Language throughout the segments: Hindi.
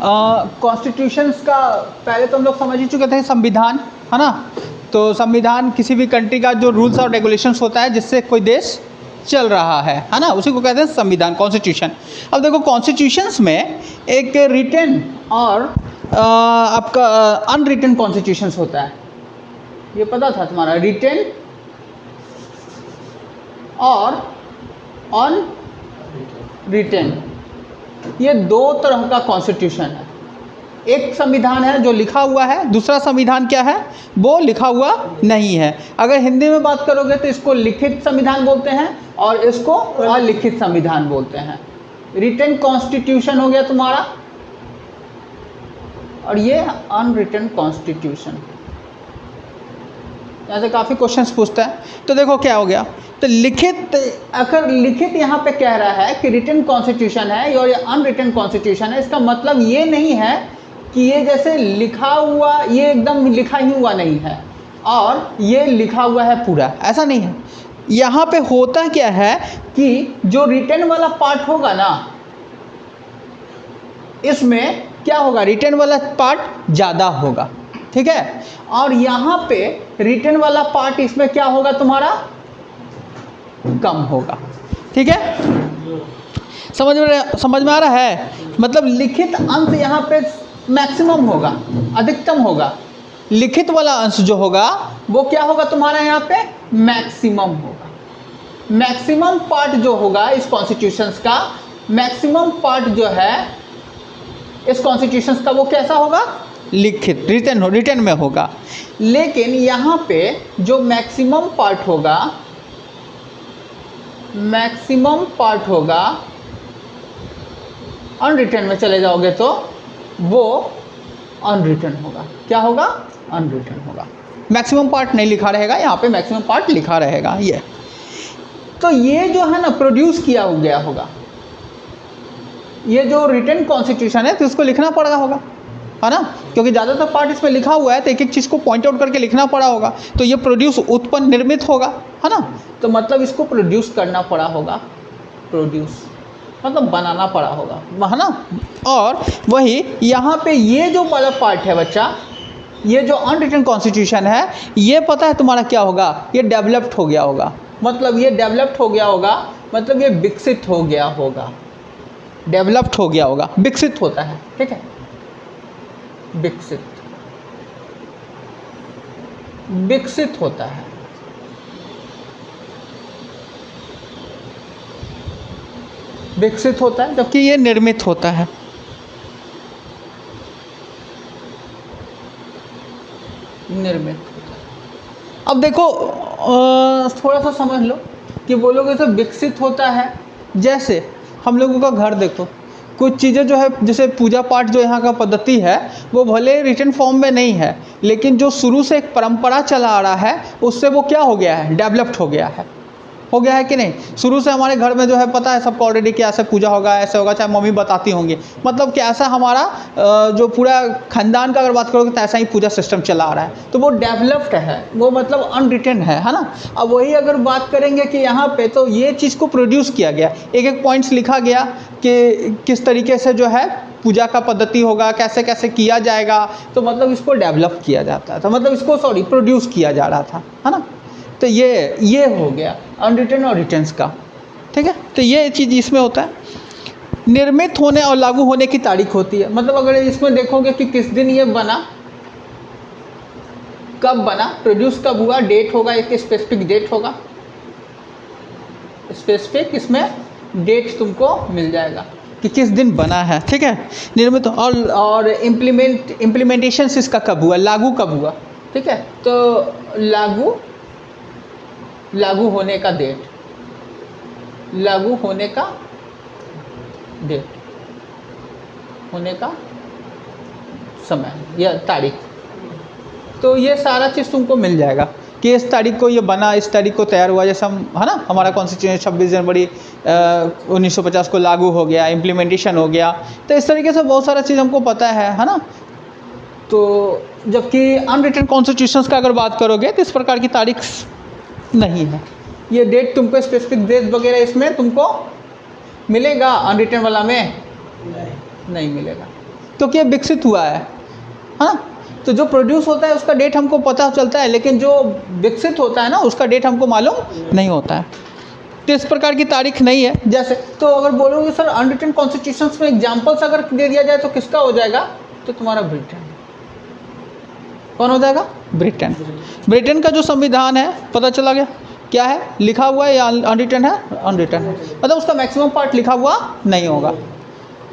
कॉन्स्टिट्यूशंस का पहले तो हम लोग समझ ही चुके थे, संविधान है ना। तो संविधान किसी भी कंट्री का जो रूल्स और रेगुलेशंस होता है जिससे कोई देश चल रहा है ना, उसी को कहते हैं संविधान, कॉन्स्टिट्यूशन। अब देखो कॉन्स्टिट्यूशंस में एक रिटन और आपका अनरिटन कॉन्स्टिट्यूशंस होता है, ये पता था तुम्हारा, रिटन और अनरिटन, ये दो तरह का कॉन्स्टिट्यूशन है। एक संविधान है जो लिखा हुआ है, दूसरा संविधान क्या है, वो लिखा हुआ नहीं है। अगर हिंदी में बात करोगे तो इसको लिखित संविधान बोलते हैं और इसको अलिखित संविधान बोलते हैं। रिटन कॉन्स्टिट्यूशन हो गया तुम्हारा, और ये अनरिटन कॉन्स्टिट्यूशन। यहाँ से काफ़ी क्वेश्चंस पूछता है, तो देखो क्या हो गया। तो लिखित, अगर लिखित यहाँ पे कह रहा है कि रिटन कॉन्स्टिट्यूशन है और ये अनरिटन कॉन्स्टिट्यूशन है, इसका मतलब ये नहीं है कि ये जैसे लिखा हुआ, ये एकदम लिखा ही हुआ नहीं है और ये लिखा हुआ है पूरा, ऐसा नहीं है। यहाँ पे होता क्या है कि जो रिटन वाला पार्ट होगा ना, इसमें क्या होगा, रिटन वाला पार्ट ज़्यादा होगा, ठीक है। और यहाँ पे रिटन वाला पार्ट इसमें क्या होगा तुम्हारा, कम होगा, ठीक है। समझ में आ रहा है। मतलब लिखित अंश यहाँ पे मैक्सिमम होगा, अधिकतम होगा। लिखित वाला अंश जो होगा वो क्या होगा तुम्हारा, यहाँ पे मैक्सिमम होगा। मैक्सिमम पार्ट जो होगा इस कॉन्स्टिट्यूशंस का, मैक्सिमम पार्ट जो है इस कॉन्स्टिट्यूशंस का, वो कैसा होगा, लिखित, रिटन में होगा। लेकिन यहाँ पे जो मैक्सिमम पार्ट होगा अनरिटन में चले जाओगे तो वो अनरिटन होगा। क्या होगा, अनरिटन होगा। मैक्सिमम पार्ट नहीं लिखा रहेगा, यहाँ पे मैक्सिमम पार्ट लिखा रहेगा ये। तो ये जो है ना प्रोड्यूस किया हो गया होगा, ये जो रिटन कॉन्स्टिट्यूशन है तो इसको लिखना पड़ रहा होगा, है ना, क्योंकि ज़्यादातर पार्ट इसमें लिखा हुआ है तो एक एक चीज़ को पॉइंट आउट करके लिखना पड़ा होगा। तो ये प्रोड्यूस, उत्पन्न, निर्मित होगा, है ना। तो मतलब इसको प्रोड्यूस करना पड़ा होगा, प्रोड्यूस मतलब बनाना पड़ा होगा, है ना। और वही यहाँ पे ये जो वाला पार्ट है बच्चा, ये जो अनरिटन कॉन्स्टिट्यूशन है, ये पता है तुम्हारा क्या होगा, ये डेवलप्ड हो गया होगा। मतलब ये डेवलप्ड हो गया होगा, मतलब ये विकसित हो गया होगा। डेवलप्ड हो गया होगा, विकसित होता है, ठीक है, विकसित होता है। विकसित होता है, जबकि ये निर्मित होता है। निर्मित होता है। अब देखो थोड़ा सा समझ लो कि बोलोगे तो विकसित होता है। जैसे हम लोगों का घर देखो, कुछ चीज़ें जो है, जैसे पूजा पाठ जो यहाँ का पद्धति है वो भले रिटन फॉर्म में नहीं है, लेकिन जो शुरू से एक परंपरा चला आ रहा है उससे वो क्या हो गया है, डेवलप्ड हो गया है कि नहीं। शुरू से हमारे घर में जो है पता है सबको ऑलरेडी कि ऐसे पूजा होगा, ऐसे होगा, चाहे मम्मी बताती होंगी। मतलब कि ऐसा हमारा जो पूरा खानदान का अगर बात करोगे तो ऐसा ही पूजा सिस्टम चला आ रहा है, तो वो डेवलप्ड है, वो मतलब अनरिटन है ना। अब वही अगर बात करेंगे कि यहाँ पे तो ये चीज़ को प्रोड्यूस किया गया, एक एक पॉइंट्स लिखा गया कि किस तरीके से जो है पूजा का पद्धति होगा, कैसे कैसे किया जाएगा, तो मतलब इसको डेवलप किया जाता था, मतलब इसको प्रोड्यूस किया जा रहा था, है ना। तो ये हो गया अनरिटन और रिटन्स का, ठीक है। तो ये चीज़ इसमें होता है। निर्मित होने और लागू होने की तारीख होती है। मतलब अगर इसमें देखोगे कि किस दिन ये बना, कब बना, प्रोड्यूस कब हुआ, डेट होगा, एक स्पेसिफिक डेट होगा, स्पेसिफिक इसमें डेट तुमको मिल जाएगा कि किस दिन बना है, ठीक है। निर्मित और इम्प्लीमेंटेशन इसका कब हुआ, लागू कब हुआ, ठीक है। तो लागू होने का डेट, लागू होने का डेट, होने का समय या तारीख, तो ये सारा चीज़ तुमको मिल जाएगा कि इस तारीख को ये बना, इस तारीख को तैयार हुआ। जैसे हम, है ना, हमारा कॉन्स्टिट्यूशन 26 जनवरी 1950 को लागू हो गया, इम्प्लीमेंटेशन हो गया। तो इस तरीके से बहुत सारा चीज़ हमको पता है ना। तो जबकि अनरिटन कॉन्स्टिट्यूशंस का अगर बात करोगे तो इस प्रकार की तारीख नहीं है। ये डेट तुमको, स्पेसिफिक डेट वगैरह इसमें तुमको मिलेगा, अनरिटन वाला में नहीं मिलेगा। क्योंकि ये विकसित हुआ है हाँ। तो जो प्रोड्यूस होता है उसका डेट हमको पता चलता है, लेकिन जो विकसित होता है ना उसका डेट हमको मालूम नहीं होता है। तो इस प्रकार की तारीख नहीं है। जैसे तो अगर बोलोगे सर अनरिटन कॉन्स्टिट्यूशंस में एग्जाम्पल्स अगर दे दिया जाए तो किसका हो जाएगा, तो तुम्हारा ब्रिटेन। कौन हो जाएगा, ब्रिटेन। ब्रिटेन का जो संविधान है पता चला गया क्या है, लिखा हुआ है या अनरिटन है, अनरिटन है। मतलब उसका मैक्सिमम पार्ट लिखा हुआ नहीं होगा,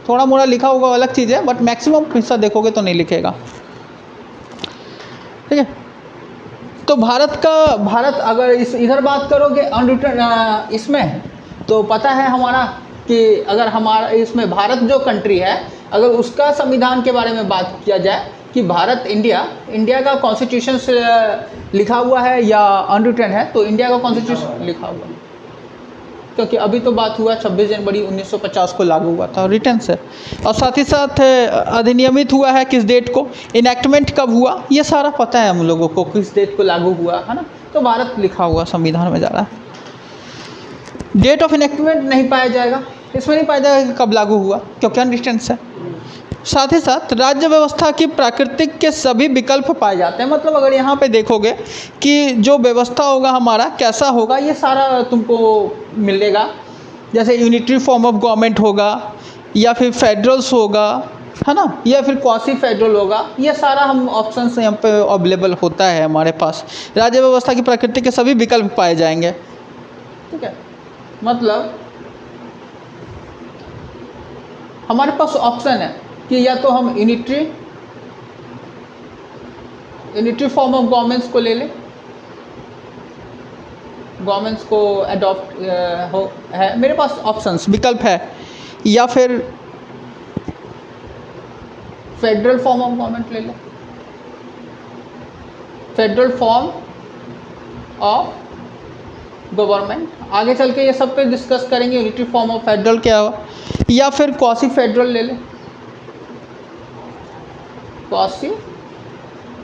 थोड़ा मोड़ा लिखा होगा अलग चीज़ है, बट मैक्सिमम हिस्सा देखोगे तो नहीं लिखेगा। ठीक है। तो भारत अगर इधर बात करोगे अनरिटन इसमें, तो पता है हमारा कि अगर हमारा इसमें भारत जो कंट्री है, अगर उसका संविधान के बारे में बात किया जाए कि भारत इंडिया का कॉन्स्टिट्यूशन लिखा हुआ है या अनरिटन है, तो इंडिया का कॉन्स्टिट्यूशन लिखा हुआ है, क्योंकि अभी तो बात हुआ 26 जनवरी 1950 को लागू हुआ था रिटर्न से। और साथ ही साथ अधिनियमित हुआ है किस डेट को, इनैक्टमेंट कब हुआ, ये सारा पता है हम लोगों को, किस डेट को लागू हुआ है ना। तो भारत लिखा हुआ संविधान में जा रहा है। डेट ऑफ इनैक्टमेंट नहीं पाया जाएगा, इसमें नहीं पाया जाएगा कि कब लागू हुआ, क्योंकि अनरिटन है। साथ ही साथ राज्य व्यवस्था की प्राकृतिक के सभी विकल्प पाए जाते हैं। मतलब अगर यहाँ पे देखोगे कि जो व्यवस्था होगा हमारा कैसा होगा, ये सारा तुमको मिलेगा। जैसे यूनिटरी फॉर्म ऑफ गवर्नमेंट होगा, या फिर फेडरल्स होगा, है ना, या फिर क्वासी फेडरल होगा, ये सारा हम ऑप्शंस यहाँ पे अवेलेबल होता है हमारे पास। राज्य व्यवस्था की प्रकृति के सभी विकल्प पाए जाएंगे। ठीक है, मतलब हमारे पास ऑप्शन है कि या तो हम यूनिटरी फॉर्म ऑफ गवर्नमेंट्स को ले लें, गवर्नमेंट्स को अडॉप्ट हो है, मेरे पास ऑप्शंस विकल्प है, या फिर फेडरल फॉर्म ऑफ गवर्नमेंट ले लें, फेडरल फॉर्म ऑफ गवर्नमेंट। आगे चल के ये सब पे डिस्कस करेंगे यूनिटरी फॉर्म ऑफ फेडरल क्या हो, या फिर क्वासी फेडरल ले लें, क्वासी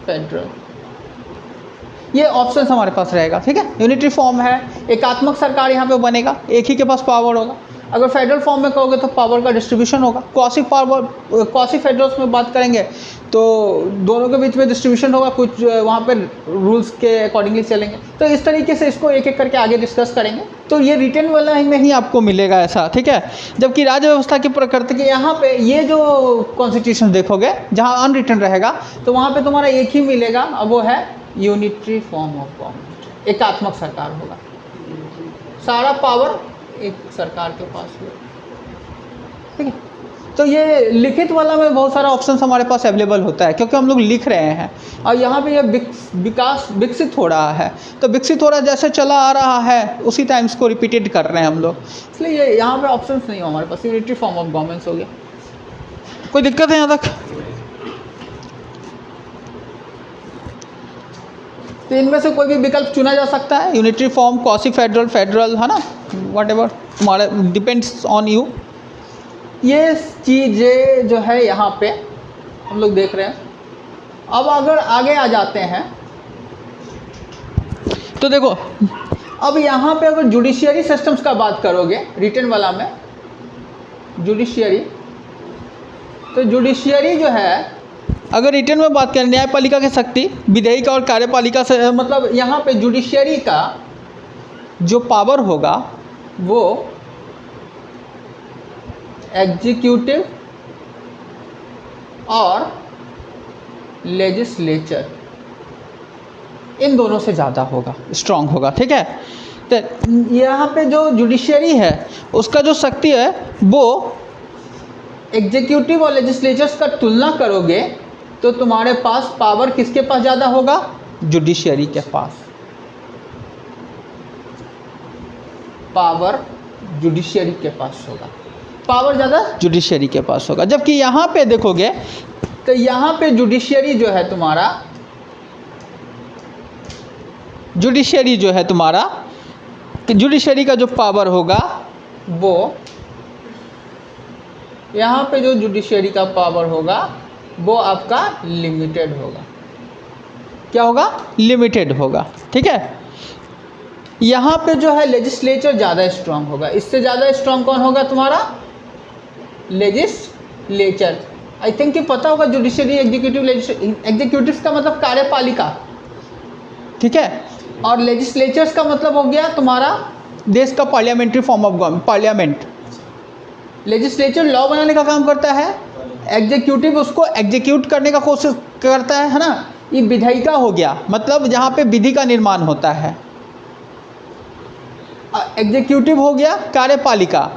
फेडरल, ये ऑप्शन हमारे पास रहेगा। ठीक है, यूनिटरी फॉर्म है, एकात्मक सरकार यहाँ पे बनेगा, एक ही के पास पावर होगा। अगर फेडरल फॉर्म में कहोगे तो पावर का डिस्ट्रीब्यूशन होगा। क्वासी फेडरल्स में बात करेंगे तो दोनों के बीच में डिस्ट्रीब्यूशन होगा, कुछ वहाँ पे रूल्स के अकॉर्डिंगली चलेंगे। तो इस तरीके से इसको एक एक करके आगे डिस्कस करेंगे। तो ये रिटर्न वाला में ही आपको मिलेगा ऐसा। ठीक है, जबकि राज्य व्यवस्था की प्रकृति के यहाँ पे ये जो कॉन्स्टिट्यूशन देखोगे जहाँ अनरिटन रहेगा, तो वहाँ पे तुम्हारा एक ही मिलेगा, अब वो है यूनिटरी फॉर्म ऑफ गवर्नमेंट, एकात्मक सरकार होगा, सारा पावर एक सरकार के पास होगा। ठीक है, तो ये लिखित वाला में बहुत सारा ऑप्शन हमारे पास अवेलेबल होता है, क्योंकि हम लोग लिख रहे हैं और यहाँ पे ये विकसित हो रहा है। तो विकसित हो रहा है, जैसे चला आ रहा है उसी टाइम्स को रिपीटेड कर रहे हैं हम लोग, इसलिए ये यहाँ पे ऑप्शंस नहीं हो हमारे पास, यूनिटरी फॉर्म ऑफ गवर्नमेंट्स हो गया। कोई दिक्कत है यहाँ तक? तो इनमें से कोई भी विकल्प चुना जा सकता है, unitary form, quasi federal, federal, है ना, व्हाटएवर तुम्हारा, डिपेंड्स ऑन यू। ये चीज़ें जो है यहाँ पे हम लोग देख रहे हैं। अब अगर आगे आ जाते हैं तो देखो, अब यहाँ पे अगर जुडिशियरी सिस्टम्स का बात करोगे रिटर्न वाला में, जुडिशियरी, तो जुडिशियरी जो है अगर रिटर्न में बात करें, न्यायपालिका की शक्ति, विधायिका और कार्यपालिका से, मतलब यहाँ पे जुडिशियरी का जो पावर होगा वो एग्जीक्यूटिव और लेजिस्लेचर, इन दोनों से ज़्यादा होगा, स्ट्रांग होगा। ठीक है, तो यहाँ पे जो जुडिशियरी है उसका जो शक्ति है वो एग्जीक्यूटिव और लेजिस्लेचर्स का तुलना करोगे तो तुम्हारे पास पावर किसके पास ज़्यादा होगा, जुडिशियरी के पास। पावर जुडिशियरी के पास होगा, पावर ज़्यादा जुडिशियरी के पास होगा। जबकि यहाँ पे देखोगे तो यहाँ पे जुडिशियरी जो है तुम्हारा, जुडिशियरी जो है तुम्हारा, जुडिशियरी का जो पावर होगा वो, यहाँ पे जो जुडिशियरी का पावर होगा वो आपका लिमिटेड होगा। क्या होगा, लिमिटेड होगा। ठीक है, यहाँ पे जो है लेजिस्लेचर ज़्यादा स्ट्रांग होगा, इससे ज़्यादा स्ट्रांग कौन होगा तुम्हारा, लेजिस्लेचर। आई थिंक कि पता होगा जुडिशरी, एग्जीक्यूटिव, एग्जीक्यूटिव का मतलब कार्यपालिका, ठीक है, और लेजिस्लेचर्स का मतलब हो गया तुम्हारा देश का parliamentary form of government, parliament. Legislature law बनाने का काम करता है, एग्जीक्यूटिव उसको एग्जीक्यूट करने का कोशिश करता है ना। ये विधायिका हो गया, मतलब जहाँ पे विधि का निर्माण होता है। एग्जीक्यूटिव हो गया कार्यपालिका,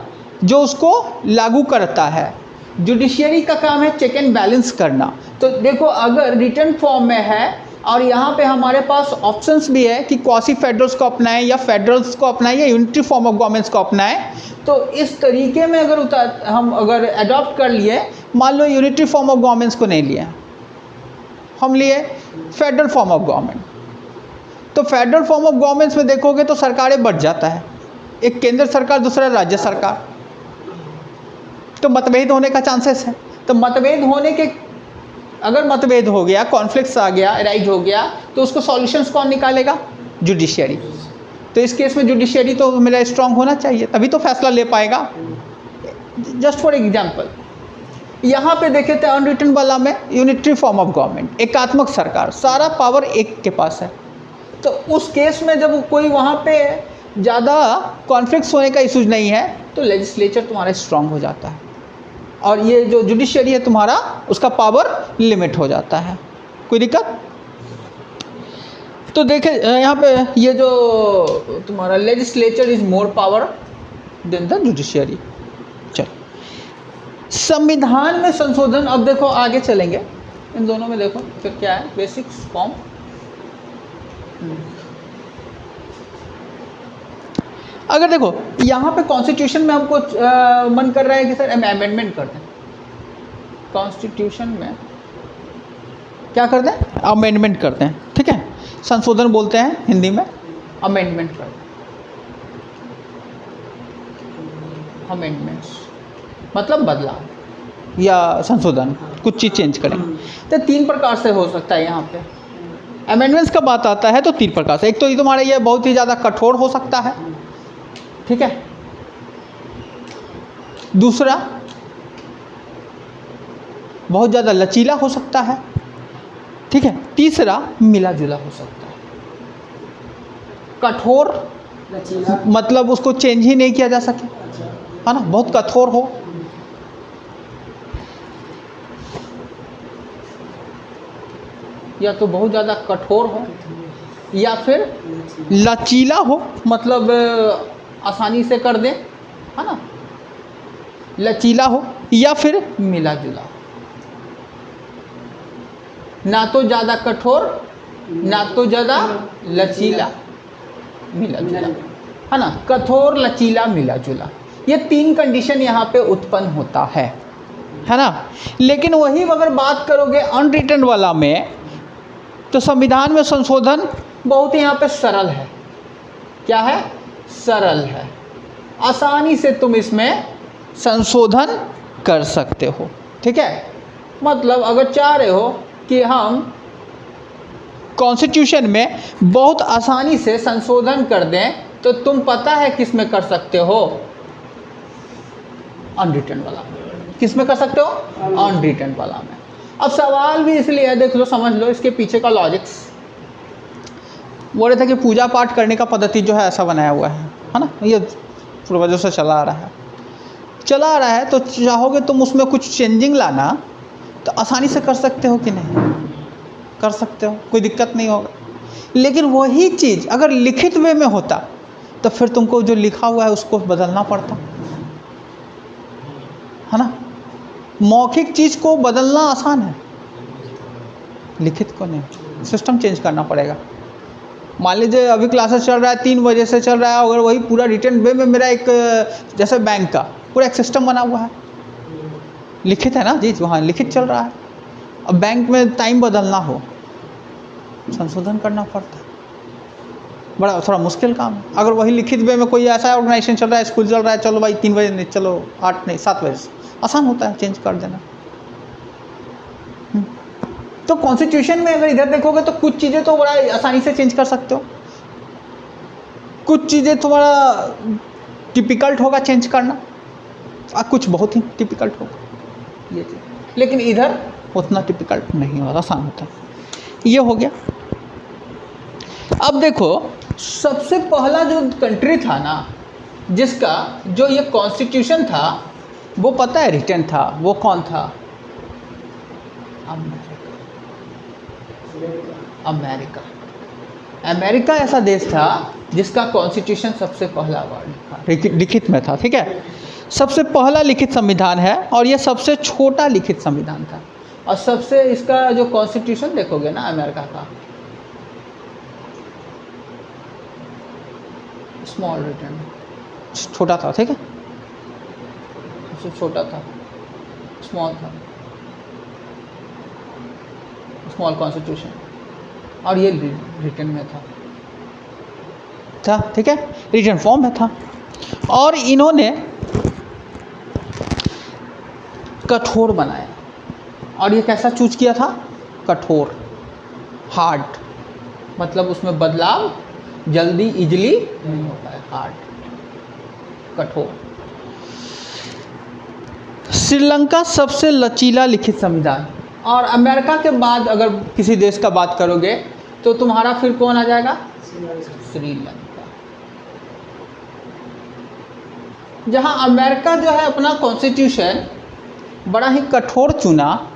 जो उसको लागू करता है। जुडिशियरी का काम है चेक एंड बैलेंस करना। तो देखो, अगर रिटर्न फॉर्म में है और यहाँ पे हमारे पास ऑप्शंस भी है कि क्वासी फेडरल्स को अपनाएं या फेडरल्स को अपनाएं या यूनिटरी फॉर्म ऑफ गवर्नमेंट्स को अपनाएं, तो इस तरीके में अगर हम अगर अडॉप्ट कर लिए, मान लो यूनिटरी फॉर्म ऑफ गवर्नमेंट्स को नहीं लिए, हम लिए फेडरल फॉर्म ऑफ गवर्नमेंट, तो फेडरल फॉर्म ऑफ गवर्नमेंट्स में देखोगे तो सरकारें बढ़ जाता है, एक केंद्र सरकार दूसरा राज्य सरकार, तो मतभेद होने का चांसेस है। तो मतभेद होने के, अगर मतभेद हो गया, कॉन्फ्लिक्ट्स आ गया, राइज हो गया, तो उसको सॉल्यूशंस कौन निकालेगा? जुडिशियरी। तो इस केस में जुडिशियरी तो मेरा स्ट्रांग होना चाहिए, तभी तो फैसला ले पाएगा। जस्ट फॉर एग्जांपल, यहाँ पे देखे थे अनरिटन वाला में यूनिटरी फॉर्म ऑफ गवर्नमेंट, एकात्मक सरकार, सारा पावर एक के पास है। तो उस केस में जब कोई वहाँ पे ज़्यादा कॉन्फ्लिक्ट्स होने का इशूज नहीं है, तो लेजिस्लेचर तुम्हारा स्ट्रांग हो जाता है, और ये जो जुडिशियरी है तुम्हारा, उसका पावर लिमिट हो जाता है। कोई दिक्कत? तो देखे यहाँ पे ये जो तुम्हारा legislature is more power than the judiciary. चलो, संविधान में संशोधन, अब देखो आगे चलेंगे इन दोनों में, देखो फिर क्या है बेसिक्स फॉर्म। अगर देखो यहाँ पे कॉन्स्टिट्यूशन में हमको मन कर रहा है कि सर अमेंडमेंट कर दें, कॉन्स्टिट्यूशन में क्या करते हैं? अमेंडमेंट करते हैं, ठीक है, संशोधन बोलते हैं हिंदी में, अमेंडमेंट करते हैं। अमेंडमेंट्स मतलब बदलाव या संशोधन, कुछ चीज़ चेंज करें। तो 3 प्रकार से हो सकता है यहाँ पे अमेंडमेंट्स का बात आता है, तो 3 प्रकार से। एक तो ये तुम्हारा ये बहुत ही ज़्यादा कठोर हो सकता है, ठीक है, दूसरा बहुत ज़्यादा लचीला हो सकता है, ठीक है, तीसरा मिला जुला हो सकता है। कठोर लचीला मतलब उसको चेंज ही नहीं किया जा सके, है ना, बहुत कठोर हो, या तो बहुत ज़्यादा कठोर हो, या फिर लचीला हो, मतलब आसानी से कर दे, है ना, लचीला हो, या फिर मिला जुला हो, ना तो ज़्यादा कठोर ना तो ज़्यादा लचीला, मिला जुला, है ना, कठोर, लचीला, मिला जुला, ये 3 कंडीशन यहाँ पे उत्पन्न होता है ना। लेकिन वही अगर बात करोगे अनरिटन वाला में, तो संविधान में संशोधन बहुत ही यहाँ पे सरल है। क्या है? सरल है, आसानी से तुम इसमें संशोधन कर सकते हो, ठीक है। मतलब अगर चाह रहे हो कि हम कॉन्स्टिट्यूशन में बहुत आसानी से संशोधन कर दें, तो तुम पता है किस में कर सकते हो? अनरिटन वाला में। किस में कर सकते हो? अनरिटन वाला में। अब सवाल भी इसलिए है, देख लो, समझ लो इसके पीछे का लॉजिक्स। बोल रहे थे कि पूजा पाठ करने का पद्धति जो है ऐसा बनाया हुआ है ना, ये पूर्वजों से चला आ रहा है, तो चाहोगे तुम उसमें कुछ चेंजिंग लाना तो आसानी से कर सकते हो कि नहीं? कर सकते हो, कोई दिक्कत नहीं होगा। लेकिन वही चीज़ अगर लिखित वे में होता तो फिर तुमको जो लिखा हुआ है उसको बदलना पड़ता, है ना। मौखिक चीज़ को बदलना आसान है, लिखित को नहीं, सिस्टम चेंज करना पड़ेगा। मान लीजिए अभी क्लासेस चल रहा है, 3 बजे से चल रहा है, अगर वही पूरा रिटर्न वे में मेरा एक जैसे बैंक का पूरा एक सिस्टम बना हुआ है, लिखित है ना जी, वहाँ लिखित चल रहा है। अब बैंक में टाइम बदलना हो, संशोधन करना पड़ता है, बड़ा थोड़ा मुश्किल काम है। अगर वही लिखित वे में कोई ऐसा ऑर्गेनाइजेशन चल रहा है, स्कूल चल रहा है, चलो भाई 3 बजे नहीं, चलो 8 नहीं 7 बजे, आसान होता है चेंज कर देना। तो कॉन्स्टिट्यूशन में अगर इधर देखोगे तो कुछ चीज़ें तो बड़ा आसानी से चेंज कर सकते हो, कुछ चीज़ें तुम्हारा डिफ़िकल्ट होगा चेंज करना, और कुछ बहुत ही डिफ़िकल्ट होगा। ये चीज़ लेकिन इधर उतना टिपिकल नहीं होता, आसान होता। ये हो गया। अब देखो सबसे पहला जो कंट्री था ना जिसका जो ये कॉन्स्टिट्यूशन था वो पता है रिटन था, वो कौन था? अमेरिका। अमेरिका ऐसा देश था जिसका कॉन्स्टिट्यूशन सबसे पहला बार लिखित में था। ठीक है, सबसे पहला लिखित संविधान है और ये सबसे छोटा लिखित संविधान था। और सबसे इसका जो कॉन्स्टिट्यूशन देखोगे ना अमेरिका का, स्मॉल रिटन, छोटा था। ठीक है, सबसे छोटा था, स्मॉल था, स्मॉल कॉन्स्टिट्यूशन, और ये रिटन में था। ठीक है, रिटन फॉर्म में था। और इन्होंने कठोर बनाया। और ये कैसा चूज किया था? कठोर, हार्ड, मतलब उसमें बदलाव जल्दी इजली नहीं होता है, हार्ड, कठोर। श्रीलंका सबसे लचीला लिखित संविधान। और अमेरिका के बाद अगर किसी देश का बात करोगे तो तुम्हारा फिर कौन आ जाएगा? श्रीलंका। जहां अमेरिका जो है अपना कॉन्स्टिट्यूशन बड़ा ही कठोर चुना,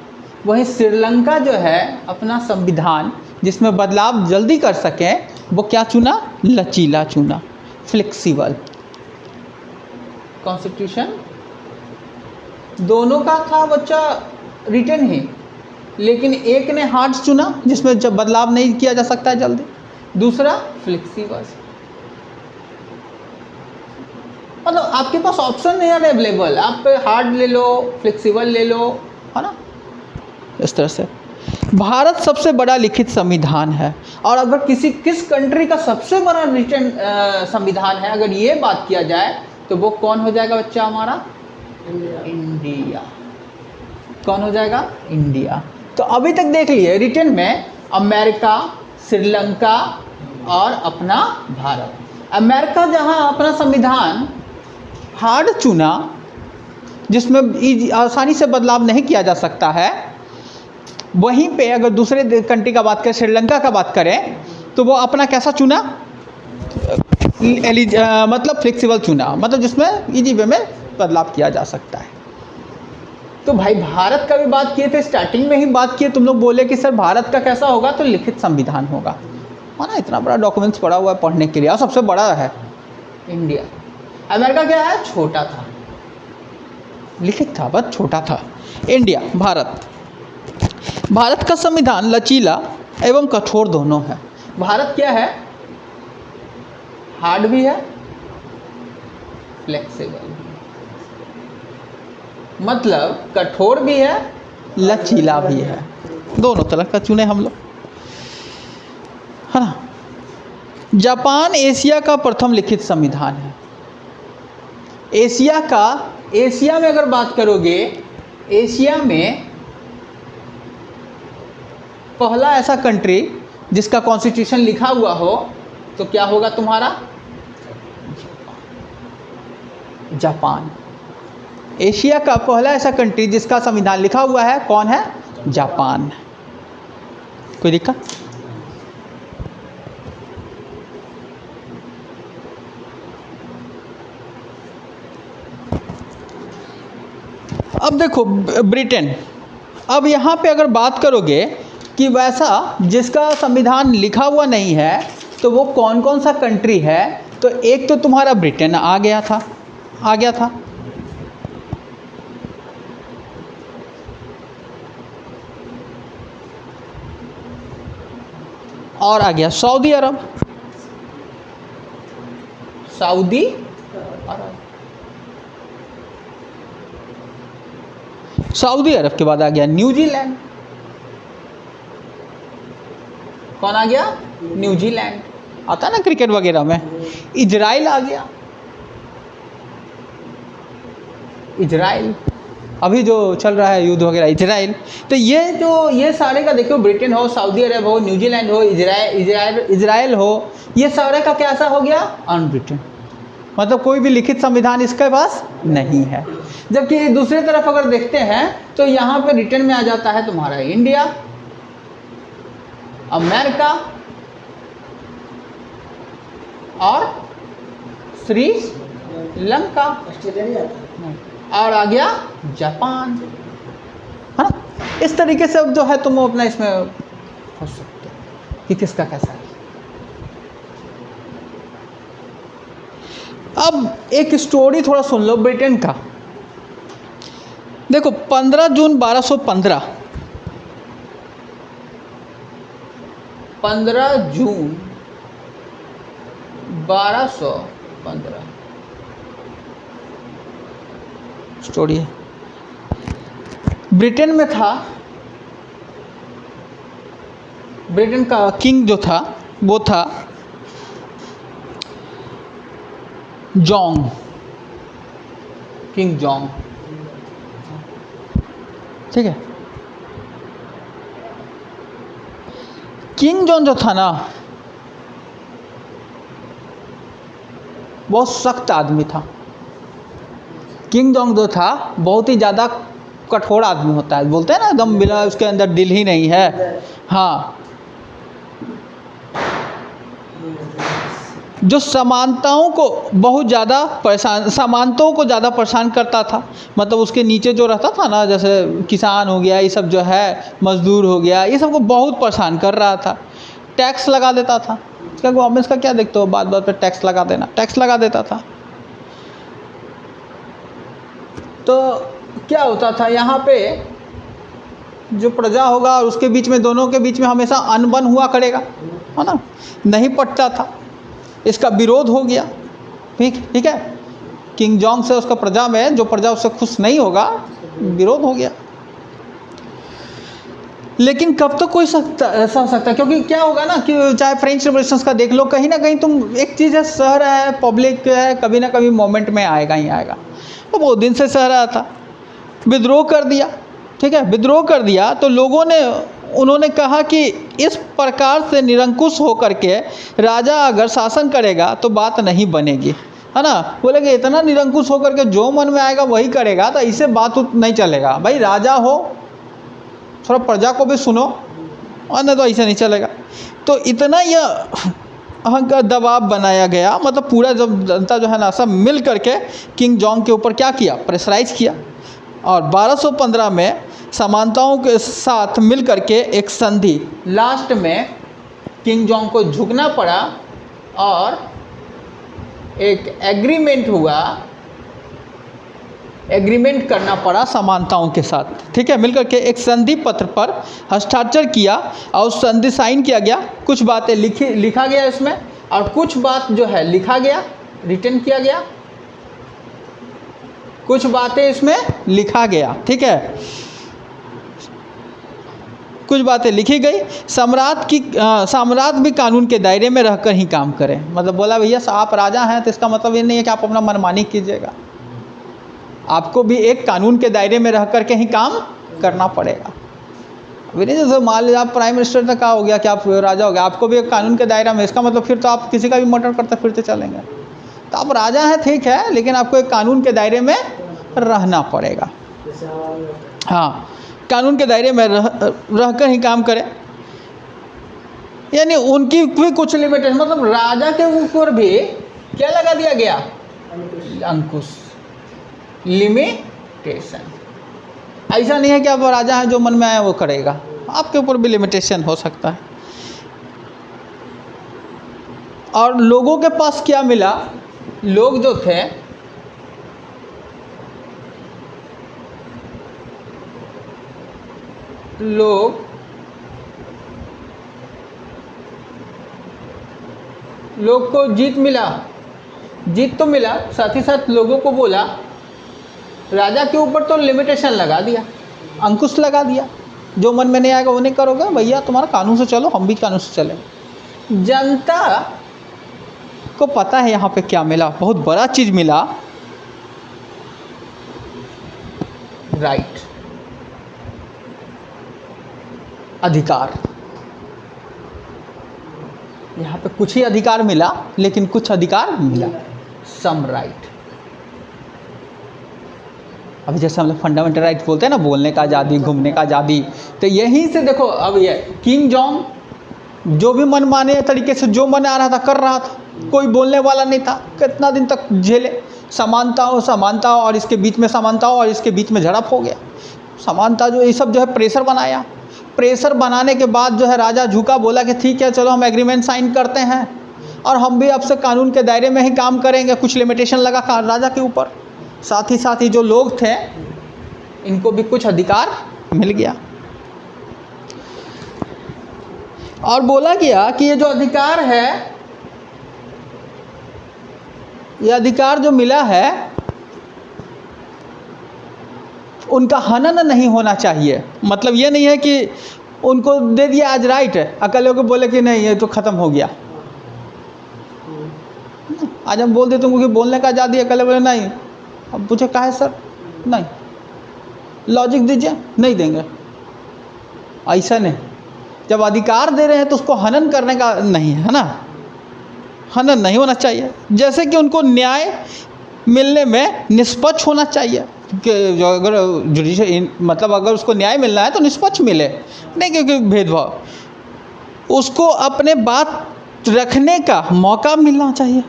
वहीं श्रीलंका जो है अपना संविधान जिसमें बदलाव जल्दी कर सके वो क्या चुना? लचीला चुना, फ्लेक्सिबल। कॉन्स्टिट्यूशन दोनों का था बच्चा रिटन ही, लेकिन एक ने हार्ड चुना जिसमें जब बदलाव नहीं किया जा सकता है जल्दी, दूसरा फ्लेक्सिबल। मतलब आपके पास ऑप्शन नहीं है अवेलेबल, आप हार्ड ले लो, फ्लेक्सिबल ले लो, है ना, इस तरह से। भारत सबसे बड़ा लिखित संविधान है। और अगर किस कंट्री का सबसे बड़ा रिटन संविधान है, अगर ये बात किया जाए तो वो कौन हो जाएगा बच्चा हमारा? इंडिया। कौन हो जाएगा? इंडिया। तो अभी तक देख लिए रिटन में अमेरिका, श्रीलंका और अपना भारत। अमेरिका जहां अपना संविधान हार्ड चुना जिसमें आसानी से बदलाव नहीं किया जा सकता है, वहीं पे अगर दूसरे कंट्री का बात करें, श्रीलंका का बात करें, तो वो अपना कैसा चुना? मतलब फ्लेक्सिबल चुना, मतलब जिसमें इजी वे में बदलाव किया जा सकता है। तो भाई भारत का भी बात किए थे, स्टार्टिंग में ही बात किए, तुम लोग बोले कि सर भारत का कैसा होगा? तो लिखित संविधान होगा, है ना। इतना बड़ा डॉक्यूमेंट्स पड़ा हुआ है पढ़ने के लिए, और सबसे बड़ा है इंडिया। अमेरिका क्या है? छोटा था, लिखित था बस छोटा था। इंडिया, भारत का संविधान लचीला एवं कठोर दोनों है। भारत क्या है? हार्ड भी है, फ्लेक्सिबल भी, मतलब कठोर भी है, लचीला भी है, दोनों तरह का चुने हम लोग, है ना। जापान एशिया का प्रथम लिखित संविधान है। एशिया में अगर बात करोगे, एशिया में पहला ऐसा कंट्री जिसका कॉन्स्टिट्यूशन लिखा हुआ हो तो क्या होगा तुम्हारा? जापान। एशिया का पहला ऐसा कंट्री जिसका संविधान लिखा हुआ है कौन है? जापान। कोई दिक्कत? अब देखो ब्रिटेन। अब यहाँ पे अगर बात करोगे कि वैसा जिसका संविधान लिखा हुआ नहीं है तो वो कौन कौन सा कंट्री है, तो एक तो तुम्हारा ब्रिटेन आ गया था, और आ गया सऊदी अरब। सऊदी अरब के बाद आ गया न्यूजीलैंड। कौन आ गया? न्यूजीलैंड। आता है ना क्रिकेट वगैरह में। इजराइल आ गया, इजराइल अभी जो चल रहा है युद्ध वगैरह, इजराइल। तो ये सारे का देखो, ब्रिटेन हो, सऊदी अरब हो, न्यूजीलैंड हो, इजराइल हो, ये सारे का कैसा हो गया? अनब्रिटेन। मतलब कोई भी लिखित संविधान इसके पास नहीं है। जबकि दूसरी तरफ अगर देखते हैं तो यहाँ पे रिटर्न में आ जाता है तुम्हारा इंडिया, अमेरिका और श्रीलंका, और आ गया जापान, है ना। इस तरीके से अब जो है तुम अपना इसमें खोज सकते हो कि किसका कैसा है। अब एक स्टोरी थोड़ा सुन लो ब्रिटेन का। देखो 15 जून 1215, 15 जून 1215 स्टोरी है। ब्रिटेन में था, ब्रिटेन का किंग जो था वो था जोंग, किंग जोंग, ठीक है। किंग जॉन जो था ना बहुत सख्त आदमी था। किंग जोंग जो था बहुत ही ज़्यादा कठोर आदमी होता है, बोलते हैं ना एकदम बिना उसके अंदर दिल ही नहीं है। हाँ, जो समानताओं को बहुत ज़्यादा परेशान, समानताओं को ज़्यादा परेशान करता था। मतलब उसके नीचे जो रहता था ना, जैसे किसान हो गया, ये सब जो है मजदूर हो गया, ये सब को बहुत परेशान कर रहा था। टैक्स लगा देता था। इसका गवर्नमेंट का क्या देखते हो, बात बात पे टैक्स लगा देना, टैक्स लगा देता था। तो क्या होता था यहाँ पे, जो प्रजा होगा और उसके बीच में, दोनों के बीच में हमेशा अनबन हुआ करेगा, है ना, नहीं पटता था। इसका विरोध हो गया, ठीक है। किंग जोंग से उसका प्रजा में, जो प्रजा उससे खुश नहीं होगा, विरोध हो गया। लेकिन कब तक कोई ऐसा हो सकता है, क्योंकि क्या होगा ना कि चाहे फ्रेंच रिवॉल्यूशन का देख लो, कहीं ना कहीं तुम एक चीज़ है, सह रहा है पब्लिक है, कभी ना कभी मोमेंट में आएगा ही आएगा। तो वो दिन से सह रहा था, विद्रोह कर दिया, ठीक है। विद्रोह कर दिया तो लोगों ने, उन्होंने कहा कि इस प्रकार से निरंकुश होकर के राजा अगर शासन करेगा तो बात नहीं बनेगी, है ना। बोले कि इतना निरंकुश होकर के जो मन में आएगा वही करेगा, तो इससे बात नहीं चलेगा। भाई राजा हो, थोड़ा प्रजा को भी सुनो, और नहीं तो ऐसे नहीं चलेगा। तो इतना यह अहंकार दबाव बनाया गया, मतलब पूरा जब जनता जो है ना सब मिल करके किंग जोंग के ऊपर क्या किया, प्रेशराइज किया। और 1215 में समानताओं के साथ मिल करके एक संधि, लास्ट में किंग जोंग को झुकना पड़ा और एक एग्रीमेंट हुआ, एग्रीमेंट करना पड़ा समानताओं के साथ, ठीक है। मिलकर के एक संधि पत्र पर हस्ताक्षर किया और संधि साइन किया गया। कुछ बातें लिखा गया इसमें, और कुछ बात जो है लिखा गया, रिटर्न किया गया, कुछ बातें इसमें लिखा गया, ठीक है। कुछ बातें लिखी गई। सम्राट भी कानून के दायरे में रहकर ही काम करें। मतलब बोला भैया आप राजा हैं तो इसका मतलब ये नहीं है कि आप अपना मनमानी कीजिएगा, आपको भी एक कानून के दायरे में रह करके ही काम करना पड़ेगा। अभी नहीं जैसे मान लीजिए आप प्राइम मिनिस्टर तक का हो गया कि आप राजा हो गया, आपको भी एक कानून के दायरा में, इसका मतलब फिर तो आप किसी का भी मर्डर करते फिरते चलेंगे। तो आप राजा हैं ठीक है, लेकिन आपको एक कानून के दायरे में रहना पड़ेगा। हाँ, कानून के दायरे में रहकर ही काम करें। यानी उनकी भी कुछ लिमिटेशन, मतलब राजा के ऊपर भी क्या लगा दिया गया, अंकुश, लिमिटेशन। ऐसा नहीं है कि आप राजा हैं जो मन में आया वो करेगा, आपके ऊपर भी लिमिटेशन हो सकता है। और लोगों के पास क्या मिला, लोग जो थे लोग को जीत मिला, जीत तो मिला, साथ ही साथ लोगों को बोला, राजा के ऊपर तो लिमिटेशन लगा दिया, अंकुश लगा दिया, जो मन में नहीं आएगा वो नहीं करोगे भैया, तुम्हारा कानून से चलो, हम भी कानून से चलेंगे। जनता को पता है यहाँ पे क्या मिला, बहुत बड़ा चीज़ मिला, राइट, अधिकार। यहाँ पे कुछ ही अधिकार मिला, लेकिन कुछ अधिकार मिला। सम राइट। अभी जैसे हम लोग फंडामेंटल राइट बोलते हैं ना, बोलने का आज़ादी, घूमने का आज़ादी, तो यहीं से देखो अब ये किम जोंग जो भी मनमाने तरीके से जो मन आ रहा था कर रहा था, कोई बोलने वाला नहीं था, कितना दिन तक झेले। समानता और इसके बीच में समानताओं और इसके बीच में झड़प हो गया। समानता जो ये सब जो है प्रेशर बनाया, प्रेशर बनाने के बाद जो है राजा झुका, बोला कि ठीक है चलो हम एग्रीमेंट साइन करते हैं और हम भी अब से कानून के दायरे में ही काम करेंगे। कुछ लिमिटेशन लगा राजा के ऊपर, साथ ही जो लोग थे इनको भी कुछ अधिकार मिल गया। और बोला गया कि ये जो अधिकार है, ये अधिकार जो मिला है उनका हनन नहीं होना चाहिए। मतलब ये नहीं है कि उनको दे दिया आज राइट है, अकेले को बोले कि नहीं ये तो ख़त्म हो गया। आज हम बोल देते हैं कि बोलने का आज़ादी, अकेले बोले नहीं। अब पूछे काहे सर, नहीं लॉजिक दीजिए, नहीं देंगे। ऐसा नहीं, जब अधिकार दे रहे हैं तो उसको हनन करने का नहीं है ना, हनन नहीं होना चाहिए। जैसे कि उनको न्याय मिलने में निष्पक्ष होना चाहिए कि जो अगर जुडिशल मतलब अगर उसको न्याय मिलना है तो निष्पक्ष मिले, नहीं क्योंकि भेदभाव, उसको अपने बात रखने का मौका मिलना चाहिए,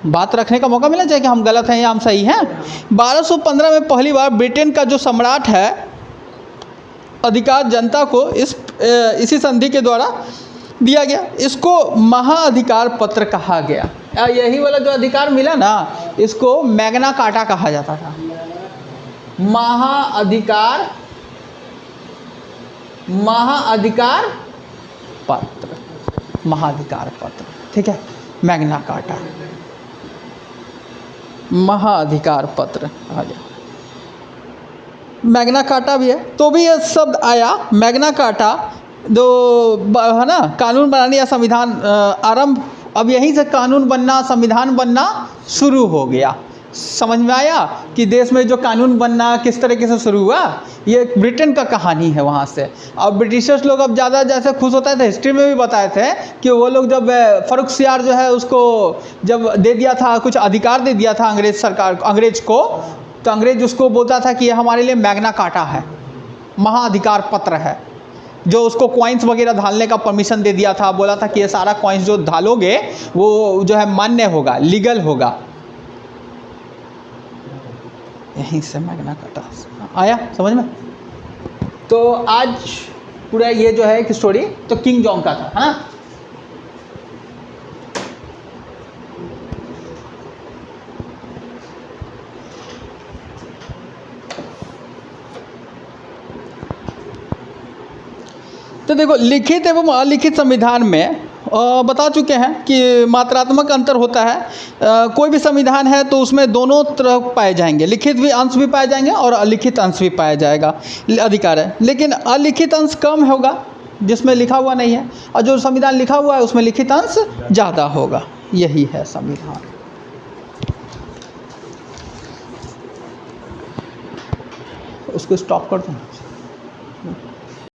बात रखने का मौका मिलना चाहिए कि हम गलत हैं या हम सही हैं। 1215 में पहली बार ब्रिटेन का जो सम्राट है अधिकार जनता को इसी संधि के द्वारा दिया गया। इसको महाअधिकार पत्र कहा गया। यही वाला जो अधिकार मिला ना, इसको मैग्ना कार्टा कहा जाता था। महाअधिकार पत्र, महाअधिकार पत्र, ठीक है, मैग्ना कार्टा, महाअधिकार पत्र कहा गया। मैग्ना कार्टा भी है, तो भी ये शब्द आया मैग्ना कार्टा, जो है ना कानून बनाने या संविधान आरंभ, अब यहीं से कानून बनना, संविधान बनना शुरू हो गया। समझ में आया कि देश में जो कानून बनना किस तरीके से शुरू हुआ, ये ब्रिटेन का कहानी है वहाँ से। अब ब्रिटिशर्स लोग अब ज़्यादा जैसे खुश होता थे, हिस्ट्री में भी बताए थे कि वो लोग जब फर्रुखसियार जो है उसको जब दे दिया था, कुछ अधिकार दे दिया था अंग्रेज सरकार, अंग्रेज को, तो अंग्रेज उसको बोलता था कि ये हमारे लिए मैग्ना कार्टा है, महाअधिकार पत्र है, जो उसको कॉइन्स वगैरह ढालने का परमिशन दे दिया था। बोला था कि ये सारा कॉइन्स जो ढालोगे वो जो है मान्य होगा, लीगल होगा। यहीं से मैग्ना कार्टा आया समझ में। तो आज पूरा ये जो है एक स्टोरी तो किंग जॉन्ग का था, है ना। तो देखो लिखित एवं अलिखित संविधान में बता चुके हैं कि मात्रात्मक अंतर होता है। कोई भी संविधान है तो उसमें दोनों तरफ पाए जाएंगे, लिखित भी अंश भी पाए जाएंगे और अलिखित अंश भी पाया जाएगा, अधिकार है। लेकिन अलिखित अंश कम होगा जिसमें लिखा हुआ नहीं है, और जो संविधान लिखा हुआ है उसमें लिखित अंश ज़्यादा होगा। यही है संविधान। उसको स्टॉप कर दूँ।